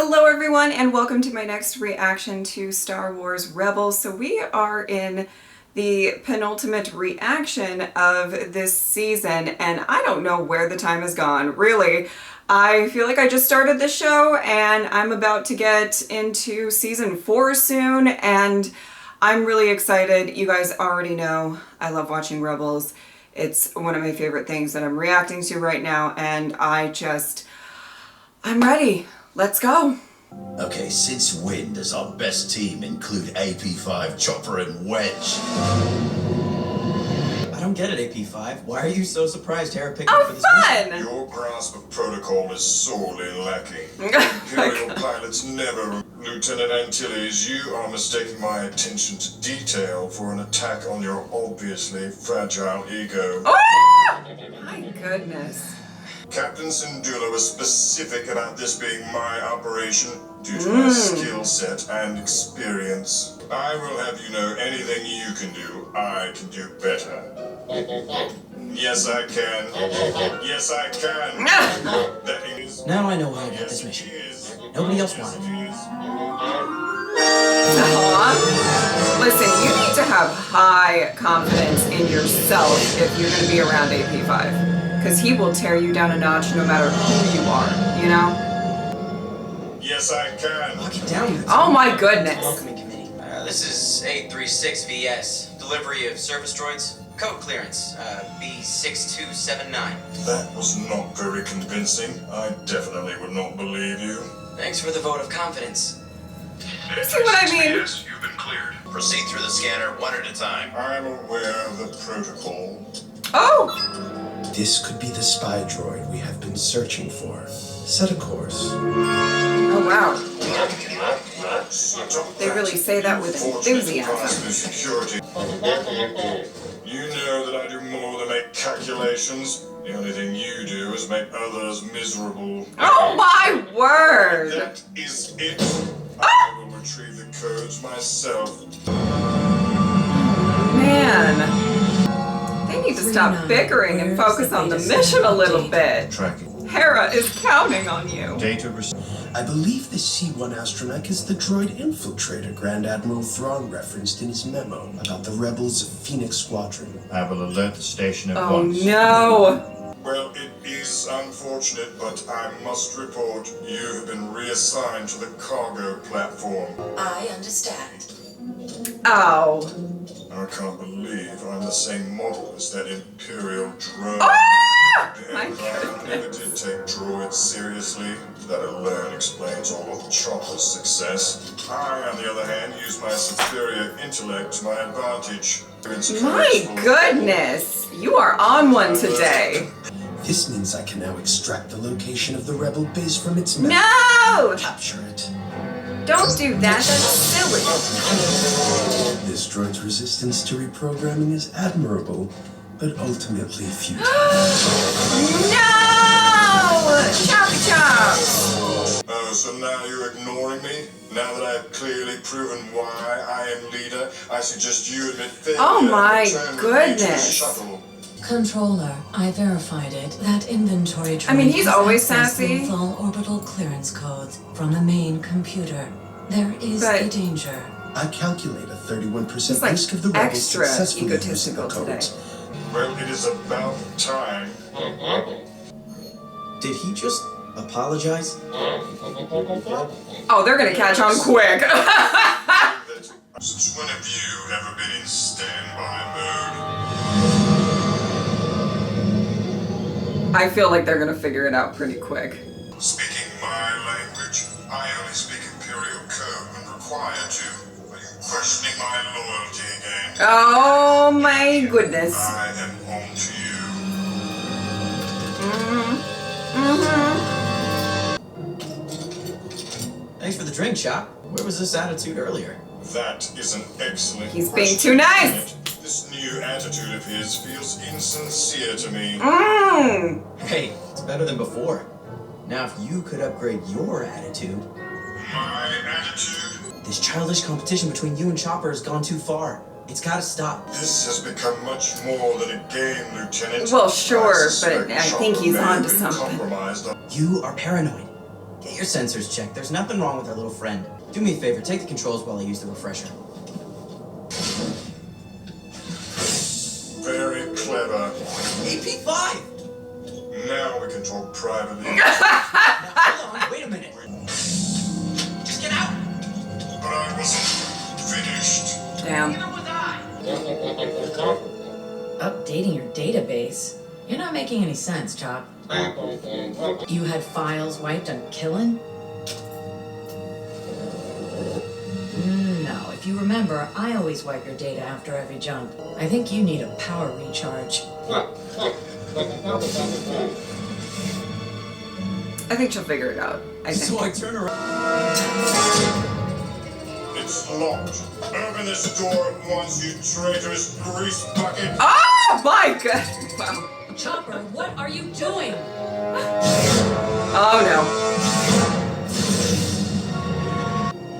Hello everyone and welcome to my next reaction to Star Wars Rebels. So we are in the penultimate reaction of this season and I don't know where the time has gone, really. I feel like I just started the show and I'm about to get into season 4 soon and I'm really excited. You guys already know I love watching Rebels. It's one of my favorite things that I'm reacting to right now and I'm ready. Let's go. Okay, since when does our best team include AP5, Chopper, and Wedge? I don't get it, AP5. Why are you so surprised Hera picked Oh, me for this fun! mission? Your grasp of protocol is sorely lacking. Imperial pilots never. Lieutenant Antilles, you are mistaking my attention to detail for an attack on your obviously fragile ego. Oh! My goodness. Captain Syndulla was specific about this being my operation due to my skill set and experience. I will have you know anything you can do, I can do better. Yes, I can. Yes, I can. That is... Now I know why I got this mission. Nobody else wanted it. Listen, you need to have high confidence in yourself if you're going to be around AP5. Because he will tear you down a notch no matter who you are, you know? Yes, I can. Lock it down. Oh my goodness. Welcoming committee. This is 836 VS. Delivery of service droids. Code clearance, B6279. That was not very convincing. I definitely would not believe you. Thanks for the vote of confidence. You see what I mean? Yes, you've been cleared. Proceed through the scanner one at a time. I'm aware of the protocol. Oh! This could be the spy droid we have been searching for. Set a course. Oh wow. They really say that with enthusiasm. Security. You know that I do more than make calculations. The only thing you do is make others miserable. Oh my word! That is it. I will retrieve the codes myself. Man. They need to stop bickering and focus on the mission a little bit. Tracking. Hera is counting on you. Data I believe the C1 astromech is the droid infiltrator Grand Admiral Thrawn referenced in his memo about the rebels of Phoenix Squadron. I will alert the station at Oh once. no! Well, it is unfortunate, but I must report you have been reassigned to the cargo platform. I understand. Oh. I can't believe I'm the same model as that Imperial drone. Ah! The My Empire never did take droids seriously. That alone explains all of Chopper's success. I, on the other hand, use my superior intellect to my advantage. My goodness! You are on one today. This means I can now extract the location of the rebel base from its map. No! Capture it. Don't do that, that's silly. This droid's resistance to reprogramming is admirable, but ultimately futile. No! Chop chop! Oh, so now you're ignoring me? Now that I've clearly proven why I am leader, I suggest you admit failure. Oh my and return with me to the goodness. shuttle. Controller, I verified it. That inventory droid I mean, he's has always access sassy. with all orbital clearance codes from the main computer. There is a danger. I calculate a 31% He's like risk of the rebels extra successfully using the egotistical codes. Well, it is about time. Did he just apologize? Oh, they're gonna catch on quick. Since when have you ever been in standby mode? I feel like they're gonna figure it out pretty quick. Speaking my language, I only speak Imperial code when required to. Are you questioning my loyalty again? Oh my goodness. I am on to you. Thanks for the drink, Chop. Where was this attitude earlier? That is an excellent He's being question, too nice. Lieutenant. This new attitude of his feels insincere to me. Hey, it's better than before. Now, if you could upgrade your attitude... My attitude? This childish competition between you and Chopper has gone too far. It's gotta stop. This has become much more than a game, Lieutenant. Well, sure, suspect but I think Chopper he's may have onto been something. compromised. You are paranoid. Get your sensors checked. There's nothing wrong with our little friend. Do me a favor, take the controls while I use the refresher. Very clever. AP5! Now we can talk privately. Now, hold on, wait a minute. Just get out! But I wasn't finished. Damn. Updating your database? You're not making any sense, Chop. You had files wiped on Killen? No, if you remember, I always wipe your data after every jump. I think you need a power recharge. I think she'll figure it out. I think. So I turn around. It's locked. Open this door at once, you traitorous grease bucket. Oh my god! Wow. Chopper, what are you doing? Oh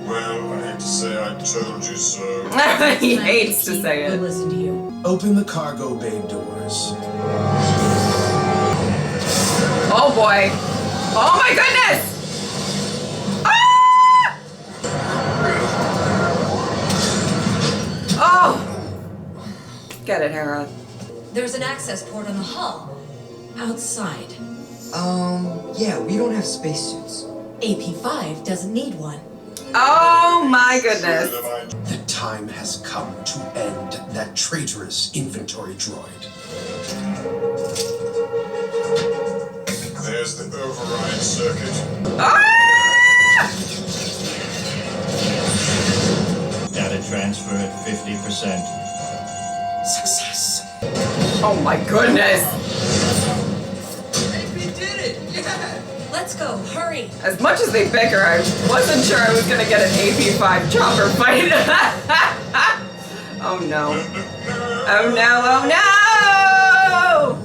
Well, I hate to say I told you so. no. He hates to say We'll it. listen to you. Open the cargo bay doors. Oh boy. Oh my goodness! Ah! Oh! Get it, Hera. There's an access port on the hull. Outside. Yeah, we don't have spacesuits. AP5 doesn't need one. Oh my goodness. The time has come to end that traitorous inventory droid. There's the override circuit. Ah! Data transfer at 50%. Success. Oh my goodness. Hey, we did it! Yeah! Let's go, hurry. As much as they bicker, I wasn't sure I was gonna get an AP5 chopper fight. Oh no. Oh no, oh no!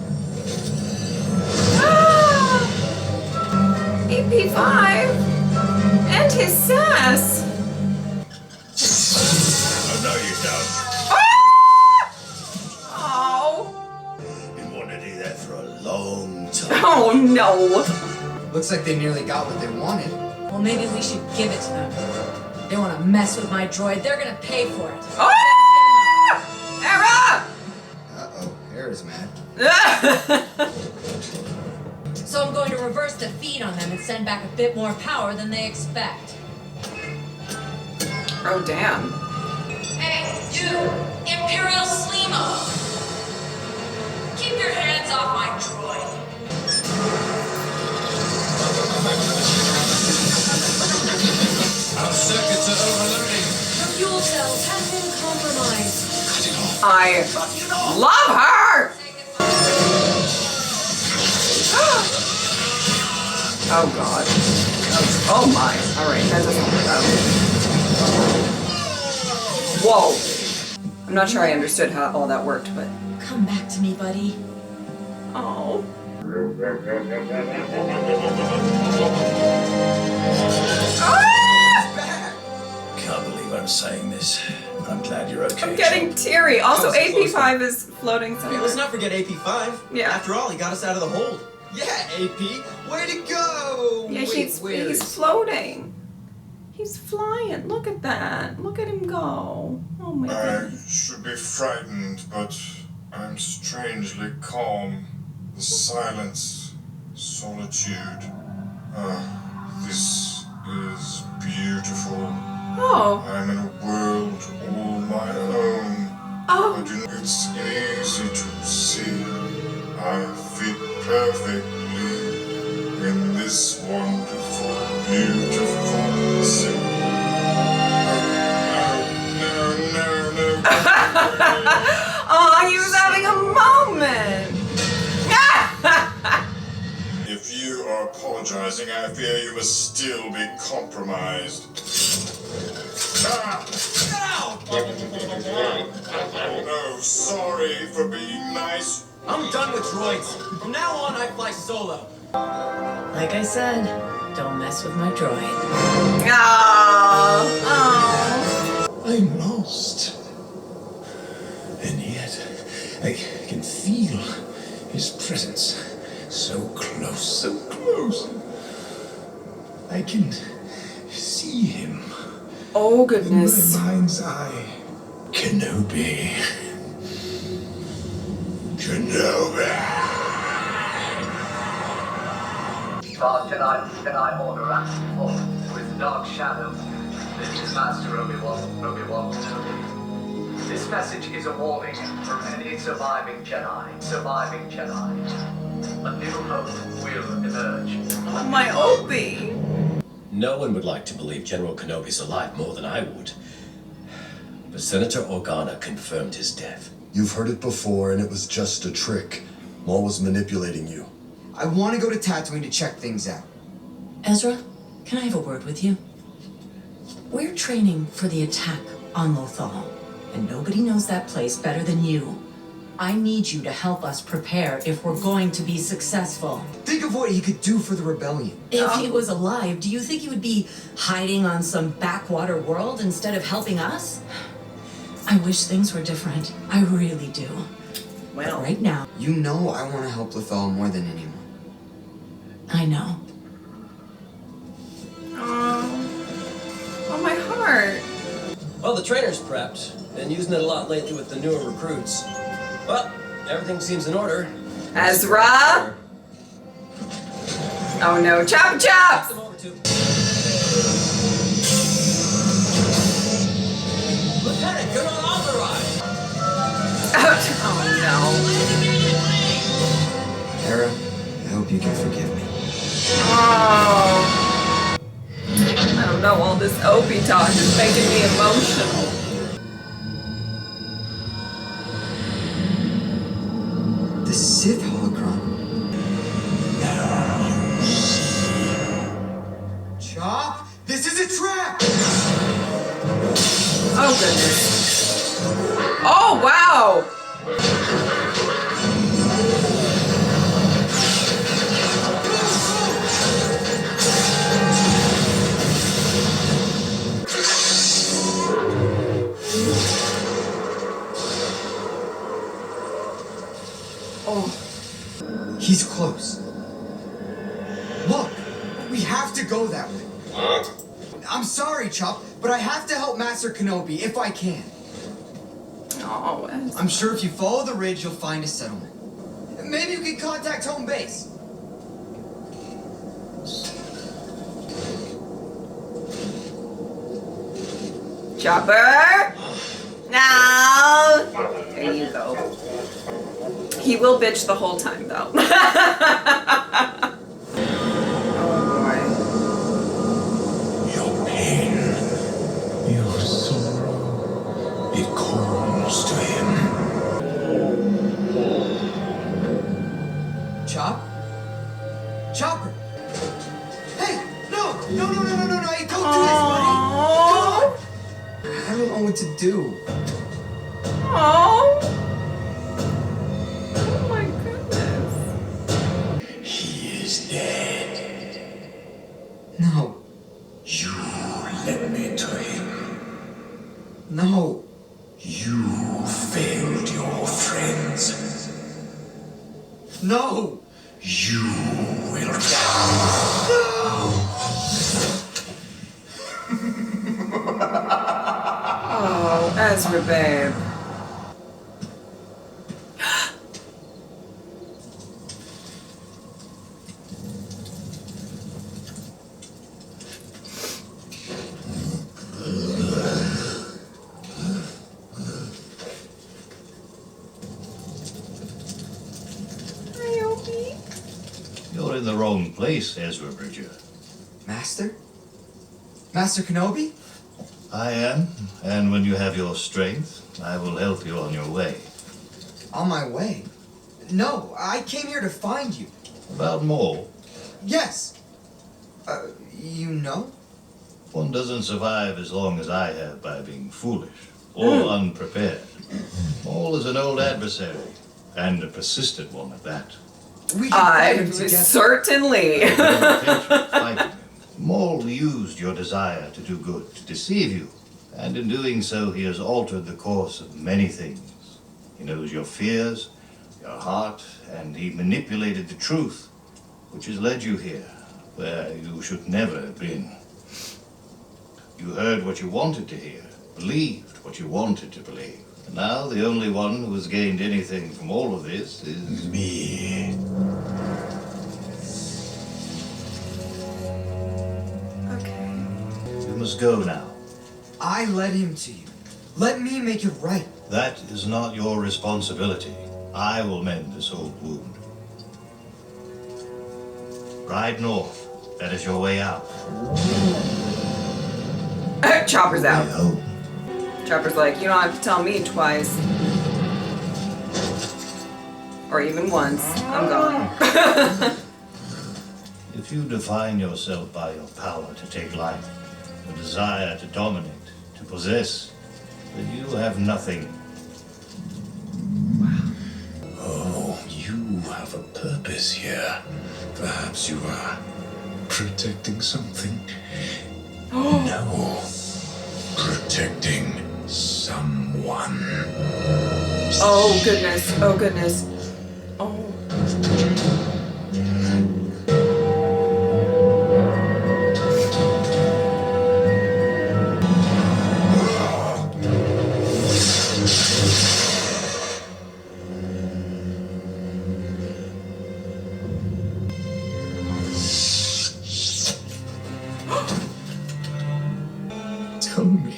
AP5 and his sass. Oh, no, you don't. Oh. Been wanting to do that for a long time. Oh no. Looks like they nearly got what they wanted. Well, maybe we should give it to them. They want to mess with my droid. They're gonna pay for it. Oh! Hera! Uh-oh, Hera's mad. So I'm going to reverse the feed on them and send back a bit more power than they expect. Oh damn. Hey, you! Imperial Slimo! Keep your hands off my droid. Our circuits are overloading. The fuel cells have been compromised. I love her! Oh god. Oh my. Alright, that doesn't work out. Whoa. I'm not sure I understood how all that worked, but. Come back to me, buddy. Oh. Can't believe I'm saying this, but I'm glad you're okay. I'm getting teary. Also, Close, close. AP5 is floating Hey, somewhere. let's not forget AP5. Yeah. After all, he got us out of the hold. Yeah, AP, way to go! Yeah, Wait, he's where is- floating. He's flying. Look at that. Look at him go. Oh my I goodness. should be frightened, but I'm strangely calm. The silence, solitude. This is beautiful. Oh. I'm in a world all my own. Oh. It's easy to see. I fit perfectly in this wonderful, beautiful city. No. Oh, he was having a moment. If you are apologizing, I fear you must still be compromised. Ah! Oh no, sorry for being nice. I'm done with droids. From now on, I fly solo. Like I said, don't mess with my droid. Oh. I'm lost. And yet, I can feel his presence. So close, so close. I can see him. Oh, goodness. In my mind's eye. Kenobi. Far can I order us with dark shadows. This is Master Obi-Wan Kenobi. This message is a warning from any surviving Jedi. A new hope will emerge. Oh, my Obi. No one would like to believe General Kenobi's alive more than I would. But Senator Organa confirmed his death. You've heard it before, and it was just a trick. Maul was manipulating you. I want to go to Tatooine to check things out. Ezra, can I have a word with you? We're training for the attack on Lothal, and nobody knows that place better than you. I need you to help us prepare if we're going to be successful. Think of what he could do for the rebellion. If he was alive, do you think he would be hiding on some backwater world instead of helping us? I wish things were different. I really do. Well, But right now, You know I want to help Lothal more than anyone. I know. Oh, my heart. Well, the trainer's prepped. Been using it a lot lately with the newer recruits. Well, everything seems in order. Ezra? Oh, no. Chop, chop! Them over to... Lieutenant, you're not authorized! Oh, Hera, I hope you can forgive me. no. Oh. I don't know. All this Obi talk is making me emotional. The Sith holocron. Chop! This is a trap! Oh, goodness. Oh, wow. Oh. He's close. Look! We have to go that way. I'm sorry, Chop, but I have to help Master Kenobi if I can. Oh, I'm sure if you follow the ridge, you'll find a settlement. Maybe you can contact home base. Chopper! No! There you go. He will bitch the whole time, though. Your pain, your sorrow, it calls to him. Chop? Chopper! Hey! No! Hey, don't do this, buddy! Oh. I don't know what to do. Oh. Oh my goodness. He is dead. No. You led me to him. No. You failed your friends. No! You will die. Oh, Ezra, babe. Hi, Obi. You're in the wrong place, Ezra Bridger. Master? Master Kenobi? I am, and when you have your strength, I will help you on your way. On my way? No, I came here to find you. About Maul, Yes. You know? one doesn't survive as long as I have by being foolish or unprepared. Maul is an old adversary, and a persistent one at that. We can fight him I together. certainly. No intention of fighting him. Maul used your desire to do good to deceive you, and in doing so he has altered the course of many things. He knows your fears, your heart, and he manipulated the truth, which has led you here. where you should never have been. You heard what you wanted to hear, believed what you wanted to believe. And now the only one who has gained anything from all of this is Me. Okay. You must go now. I led him to you. Let me make it right. That is not your responsibility. I will mend this old wound. Ride north. That is your way out. Chopper's out. I hope. Chopper's like, you don't have to tell me twice. Or even once. I'm gone. If you define yourself by your power to take life, the desire to dominate, to possess, then you have nothing. Oh, you have a purpose here. Perhaps you are protecting something. No. Protecting someone. Oh goodness. Oh goodness. Oh. Tell me,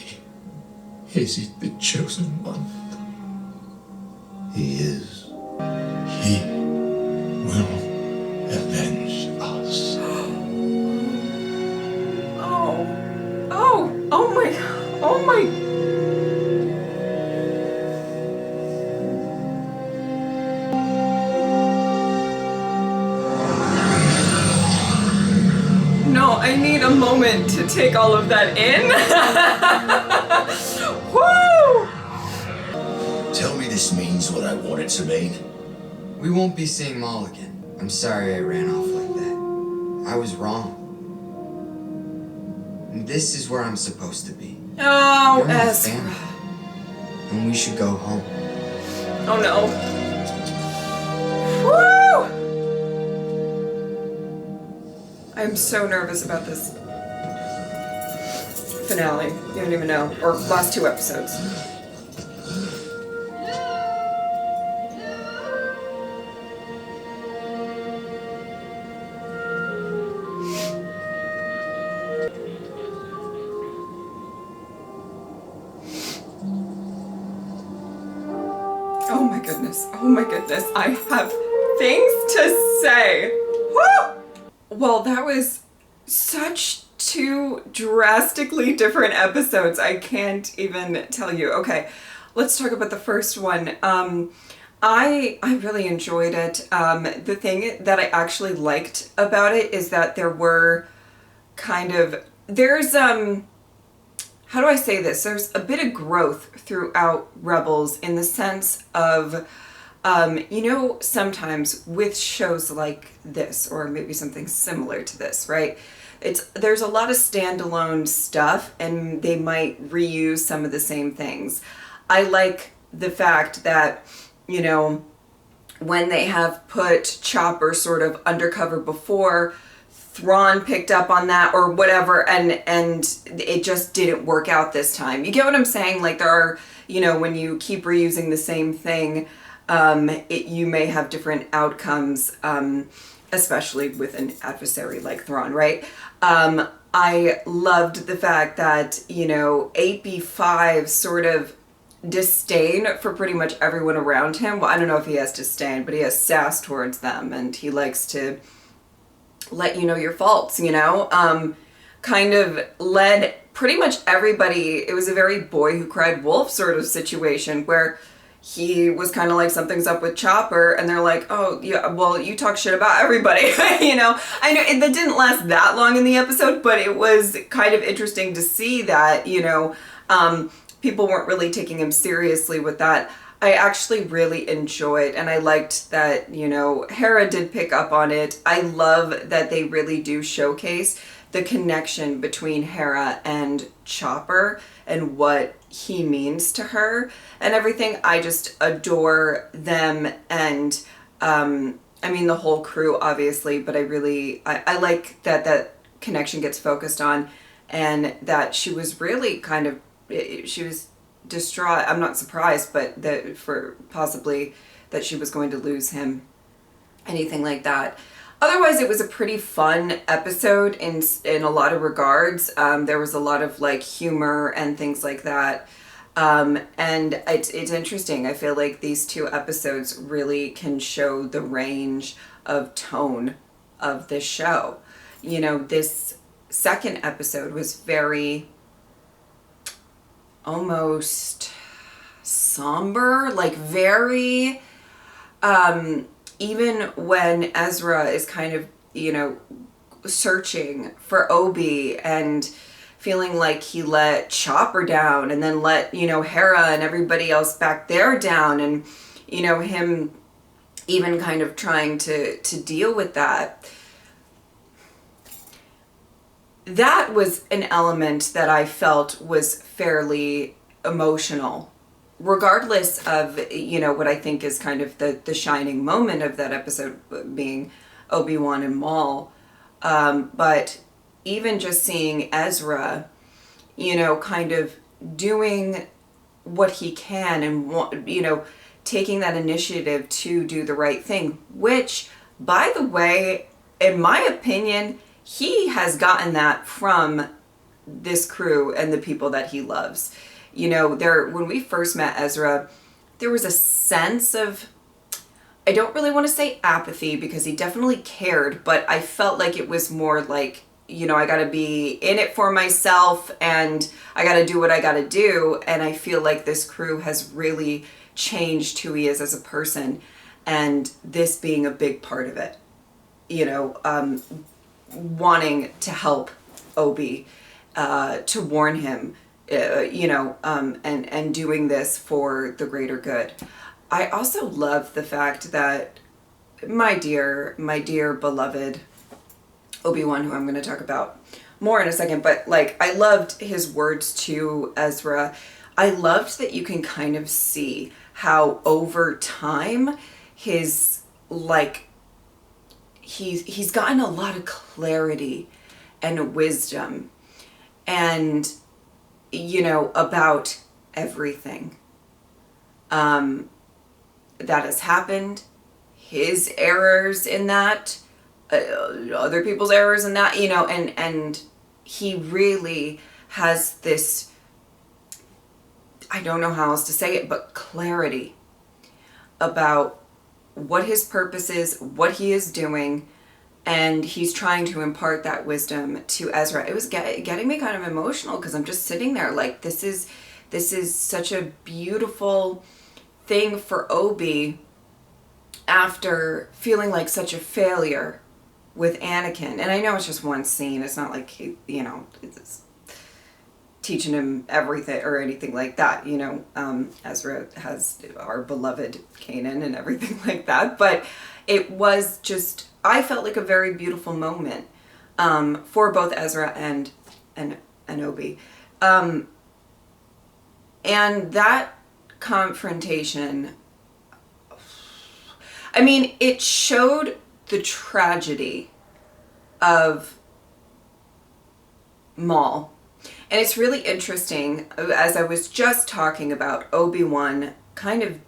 is it the chosen one? He is. He will avenge us. Oh. Oh. Oh my. Oh my. No, I need a moment to take all of that in. Woo! Tell me this means what I want it to mean. We won't be seeing Maul again. I'm sorry I ran off like that. I was wrong. And this is where I'm supposed to be. Oh, You're my Ezra. family. And we should go home. Oh no. Woo! I'm so nervous about this finale. You don't even know. Or last 2 episodes. Oh my goodness. Oh my goodness. I have things to say. Woo! Well, that was such 2 drastically different episodes. I can't even tell you. Okay, let's talk about the first one. I really enjoyed it. The thing that I actually liked about it is that there were there's how do I say this? There's a bit of growth throughout Rebels in the sense of you know, sometimes with shows like this, or maybe something similar to this, right? There's a lot of standalone stuff and they might reuse some of the same things. I like the fact that, you know, when they have put Chopper sort of undercover before, Thrawn picked up on that or whatever, and it just didn't work out this time. You get what I'm saying? Like, there are, you know, when you keep reusing the same thing, you may have different outcomes, especially with an adversary like Thrawn, right? I loved the fact that, you know, 8B5 sort of disdain for pretty much everyone around him. Well, I don't know if he has disdain, but he has sass towards them, and he likes to let you know your faults, you know? Kind of led pretty much everybody. It was a very boy who cried wolf sort of situation where he was kind of like, something's up with Chopper, and they're like, oh yeah, well, you talk shit about everybody. You know, I know that didn't last that long in the episode, but it was kind of interesting to see that, you know, people weren't really taking him seriously with that. I actually really enjoyed, and I liked that, you know, Hera did pick up on it. I love that they really do showcase the connection between Hera and Chopper and what he means to her and everything. I just adore them, and I mean, the whole crew, obviously, but I like that that connection gets focused on, and that she was really kind of, she was distraught. I'm not surprised, but that for possibly that she was going to lose him, anything like that. Otherwise, it was a pretty fun episode in a lot of regards. There was a lot of like humor and things like that. And it's interesting. I feel like these two episodes really can show the range of tone of this show. You know, this second episode was very almost somber, like very, even when Ezra is kind of, you know, searching for Obi and feeling like he let Chopper down and then let, you know, Hera and everybody else back there down, and, you know, him even kind of trying to deal with that. That was an element that I felt was fairly emotional, regardless of, you know, what I think is kind of the shining moment of that episode being Obi-Wan and Maul. But even just seeing Ezra, you know, kind of doing what he can and, you know, taking that initiative to do the right thing, which, by the way, in my opinion, he has gotten that from this crew and the people that he loves. You know, when we first met Ezra, there was a sense of, I don't really want to say apathy, because he definitely cared, but I felt like it was more like, you know, I got to be in it for myself and I got to do what I got to do. And I feel like this crew has really changed who he is as a person, and this being a big part of it, you know, wanting to help Obi, to warn him, you know, and doing this for the greater good. I also love the fact that my dear beloved Obi-Wan, who I'm going to talk about more in a second, but like, I loved his words to Ezra. I loved that you can kind of see how over time his, like, he's gotten a lot of clarity and wisdom and, you know, about everything that has happened, his errors in that, other people's errors in that, you know, and he really has this, I don't know how else to say it, but clarity about what his purpose is, what he is doing, and he's trying to impart that wisdom to Ezra. It was getting me kind of emotional, because I'm just sitting there like, this is such a beautiful thing for Obi after feeling like such a failure with Anakin. And I know it's just one scene. It's not like he, you know, it's teaching him everything or anything like that. You know, Ezra has our beloved Kanan and everything like that. But it was just, I felt like a very beautiful moment for both Ezra and Obi. And that confrontation, I mean, it showed the tragedy of Maul. And it's really interesting, as I was just talking about Obi-Wan, kind of,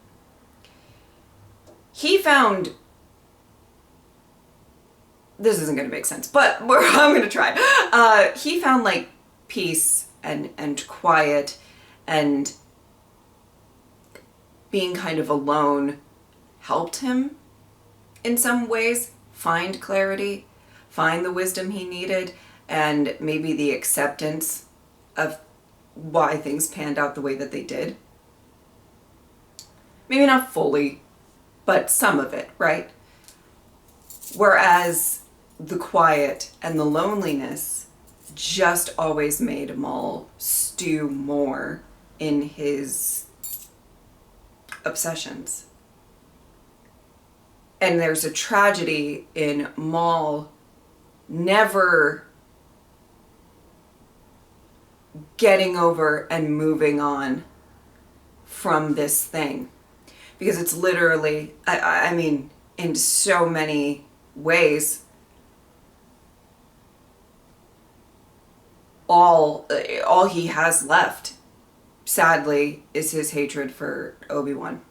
he found, this isn't going to make sense, but I'm going to try. He found like peace and quiet and being kind of alone helped him in some ways find clarity, find the wisdom he needed, and maybe the acceptance of why things panned out the way that they did. Maybe not fully, but some of it, right? Whereas the quiet and the loneliness just always made Maul stew more in his obsessions. And there's a tragedy in Maul never getting over and moving on from this thing. Because it's literally, I mean, in so many ways. All he has left, sadly, is his hatred for Obi-Wan.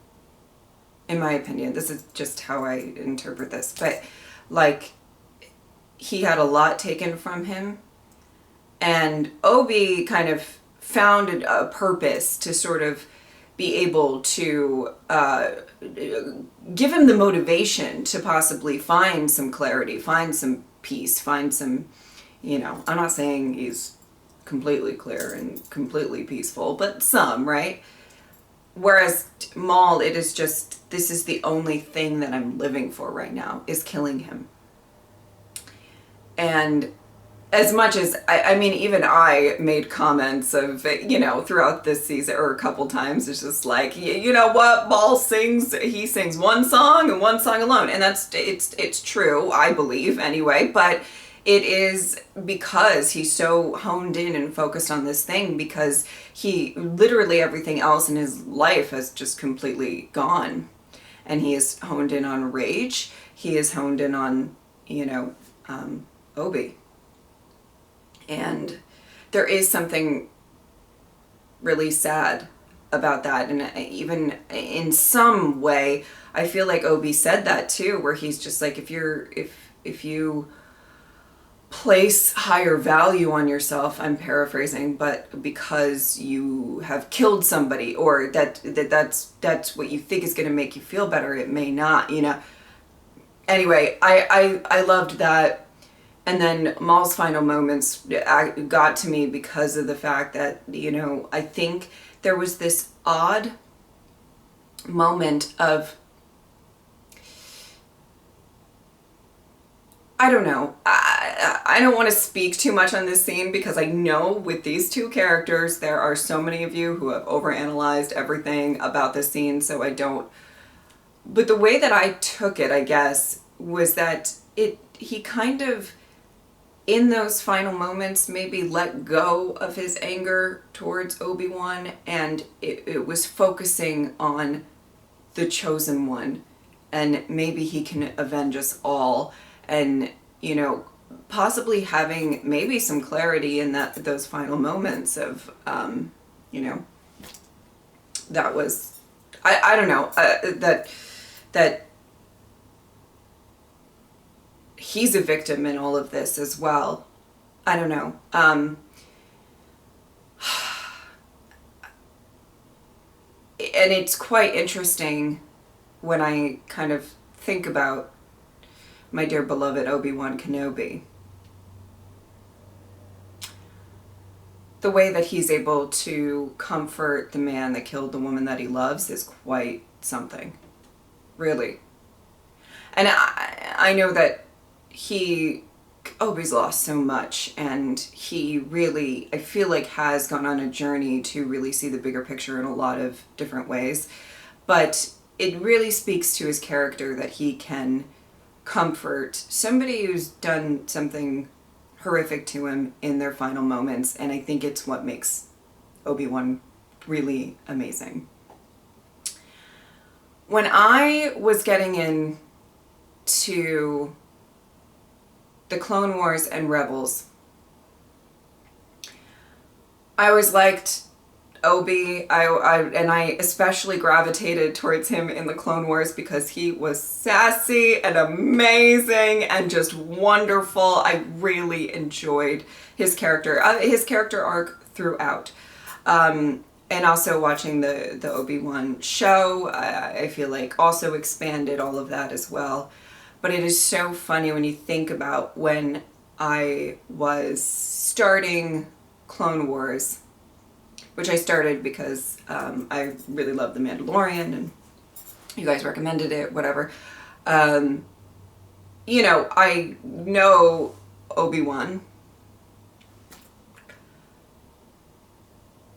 In my opinion, this is just how I interpret this. But, like, he had a lot taken from him. And Obi kind of found a purpose to sort of be able to give him the motivation to possibly find some clarity, find some peace, find some, you know, I'm not saying he's completely clear and completely peaceful, but some, right? Whereas Maul, it is just, this is the only thing that I'm living for right now, is killing him. And as much as, I mean, even I made comments of, you know, throughout this season, or a couple times, it's just like, you know what, Maul sings, he sings one song and one song alone. And it's true, I believe, anyway, but it is because he's so honed in and focused on this thing, because he, literally everything else in his life has just completely gone. And he is honed in on rage. He is honed in on, you know, Obi. And there is something really sad about that. And even in some way, I feel like Obi said that too, where he's just like, if you place higher value on yourself, I'm paraphrasing, but because you have killed somebody, or that's what you think is going to make you feel better, it may not, you know. Anyway, I loved that. And then Maul's final moments got to me because of the fact that, you know, I think there was this odd moment of, I don't know, I don't want to speak too much on this scene, because I know with these two characters, there are so many of you who have overanalyzed everything about this scene, so I don't. But the way that I took it, I guess, was that he kind of, in those final moments, maybe let go of his anger towards Obi-Wan, and it was focusing on the chosen one, and maybe he can avenge us all, and, you know, possibly having maybe some clarity in those final moments of, you know, that was, I don't know, that he's a victim in all of this as well. I don't know. And it's quite interesting when I kind of think about my dear beloved Obi-Wan Kenobi. The way that he's able to comfort the man that killed the woman that he loves is quite something. Really. And I know that Obi's lost so much, and he really, I feel like, has gone on a journey to really see the bigger picture in a lot of different ways. But it really speaks to his character that he can comfort somebody who's done something horrific to him in their final moments, and I think it's what makes Obi-Wan really amazing. When I was getting into the Clone Wars and Rebels, I always liked Obi, and I especially gravitated towards him in the Clone Wars because he was sassy and amazing and just wonderful. I really enjoyed his character arc throughout. And also watching the Obi-Wan show, I feel like also expanded all of that as well. But it is so funny when you think about when I was starting Clone Wars, which I started because I really loved The Mandalorian and you guys recommended it, whatever. You know, I know Obi-Wan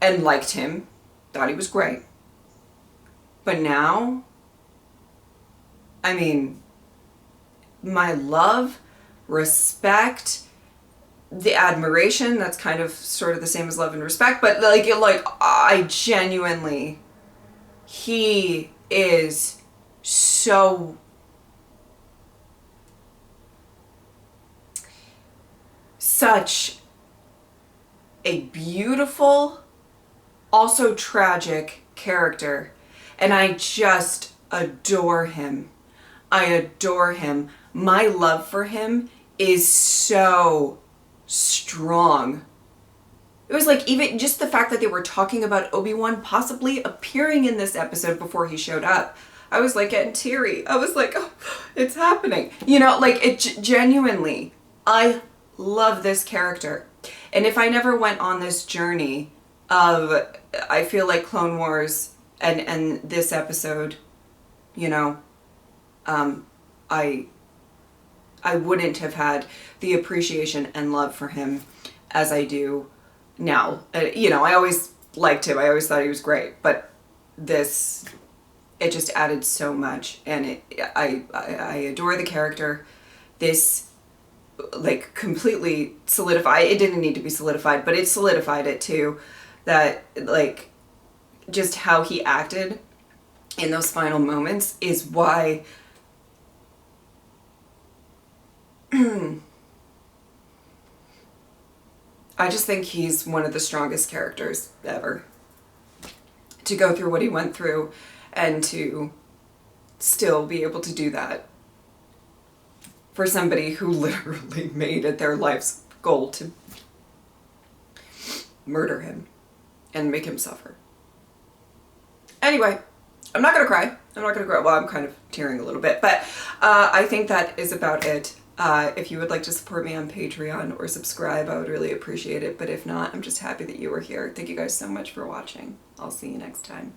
and liked him, thought he was great. But now, I mean, my love, respect, the admiration, that's kind of sort of the same as love and respect, but like I genuinely, he is so such a beautiful, also tragic character. And I just adore him. I adore him. My love for him is so strong. It was like even just the fact that they were talking about Obi-Wan possibly appearing in this episode before he showed up. I was like getting teary. I was like, oh, it's happening. You know, like it genuinely, I love this character. And if I never went on this journey of, I feel like Clone Wars and this episode, you know, I wouldn't have had the appreciation and love for him as I do now. You know, I always liked him. I always thought he was great, but this, it just added so much, and I adore the character. This like completely solidified. It didn't need to be solidified, but it solidified it too. That like just how he acted in those final moments is why I just think he's one of the strongest characters ever. To go through what he went through and to still be able to do that for somebody who literally made it their life's goal to murder him and make him suffer. Anyway, I'm not gonna cry. I'm not gonna cry. Well, I'm kind of tearing a little bit, but I think that is about it. If you would like to support me on Patreon or subscribe, I would really appreciate it. But if not, I'm just happy that you were here. Thank you guys so much for watching. I'll see you next time.